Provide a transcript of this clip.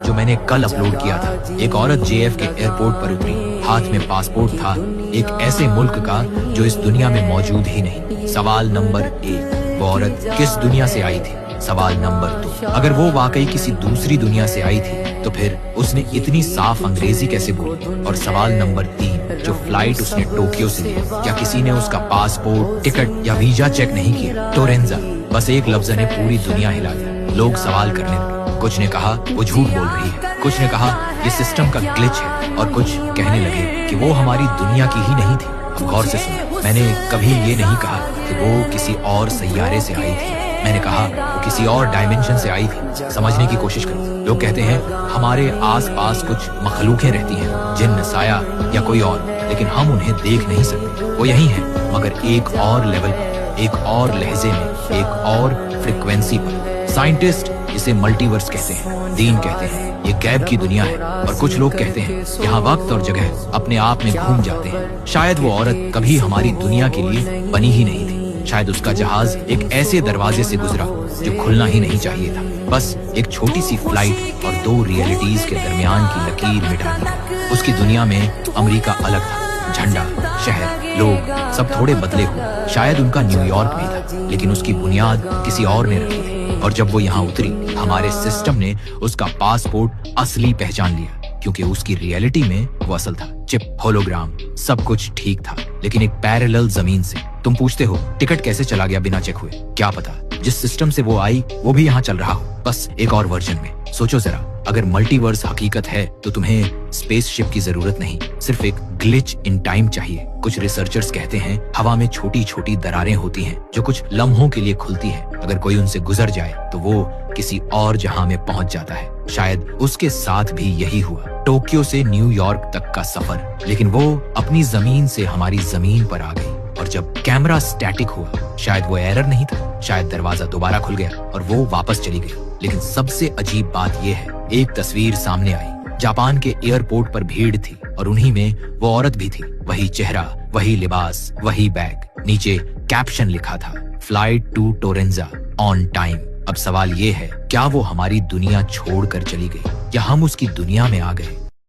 जो मैंने कल अपलोड किया था। एक औरत JF के एयरपोर्ट पर उतरी, हाथ में पासपोर्ट था एक ऐसे मुल्क का जो इस दुनिया में मौजूद ही नहीं। सवाल नंबर 1, वो औरत किस दुनिया से आई थी? सवाल नंबर 2, अगर वो वाकई किसी दूसरी दुनिया से आई थी तो फिर उसने इतनी साफ अंग्रेजी कैसे बोली? और सवाल नंबर 3, जो फ्लाइट उसने टोक्यो से ली, क्या किसी ने उसका पासपोर्ट, टिकट या वीजा चेक नहीं किया? टोरेंजा, बस एक लफ्ज ने पूरी दुनिया हिला दी। लोग सवाल करने लगे। कुछ ने कहा वो झूठ बोल रही है, कुछ ने कहा ये सिस्टम का ग्लिच है, और कुछ कहने लगे कि वो हमारी दुनिया की ही नहीं थी। अब गौर से सुनो, मैंने कभी ये नहीं कहा कि वो किसी और सैयारे से आई थी। मैंने कहा वो किसी और डायमेंशन से आई थी। समझने की कोशिश करो। लोग कहते हैं हमारे आसपास कुछ मखलूकें रहती हैं, जिन्न, साया या कोई और, लेकिन हम उन्हें देख नहीं सकते। वो यही है, मगर एक और लेवल पर, एक और लहजे में, एक और फ्रिक्वेंसी पर। साइंटिस्ट इसे मल्टीवर्स कहते हैं, दीन कहते हैं ये गैब की दुनिया है, और कुछ लोग कहते हैं यहाँ वक्त और जगह अपने आप में घूम जाते हैं। शायद वो औरत कभी हमारी दुनिया के लिए बनी ही नहीं थी। शायद उसका जहाज एक ऐसे दरवाजे से गुजरा जो खुलना ही नहीं चाहिए था। बस एक छोटी सी फ्लाइट और 2 रियलिटीज के दरमियान की लकीर मिटा दी। उसकी दुनिया में अमेरिका अलग था, झंडा, शहर, लोग सब थोड़े बदले हुए। शायद उनका न्यूयॉर्क भी था, लेकिन उसकी बुनियाद किसी और ने रखी थी। और जब वो यहाँ उतरी, हमारे सिस्टम ने उसका पासपोर्ट असली पहचान लिया, क्योंकि उसकी रियलिटी में वो असल था। चिप, होलोग्राम, सब कुछ ठीक था, लेकिन एक पैरेलल जमीन से। तुम पूछते हो टिकट कैसे चला गया बिना चेक हुए? क्या पता, जिस सिस्टम से वो आई वो भी यहाँ चल रहा हो, बस एक और वर्जन में। सोचो जरा, अगर मल्टीवर्स हकीकत है तो तुम्हें स्पेसशिप की जरूरत नहीं, सिर्फ एक ग्लिच इन टाइम चाहिए। कुछ रिसर्चर्स कहते हैं हवा में छोटी छोटी दरारें होती हैं जो कुछ लम्हों के लिए खुलती हैं। अगर कोई उनसे गुजर जाए तो वो किसी और जहां में पहुंच जाता है। शायद उसके साथ भी यही हुआ, टोक्यो से न्यूयॉर्क तक का सफर, लेकिन वो अपनी जमीन से हमारी जमीन पर आ गई। और जब कैमरा स्टैटिक हुआ, शायद वो एरर नहीं था, शायद दरवाजा दोबारा खुल गया और वो वापस चली गई। लेकिन सबसे अजीब बात यह है, एक तस्वीर सामने आई। जापान के एयरपोर्ट पर भीड़ थी और उन्हीं में वो औरत भी थी। वही चेहरा, वही लिबास, वही बैग। नीचे कैप्शन लिखा था, फ्लाइट टू टोरेंजा ऑन टाइम। अब सवाल ये है, क्या वो हमारी दुनिया छोड़कर चली गई या हम उसकी दुनिया में आ गए?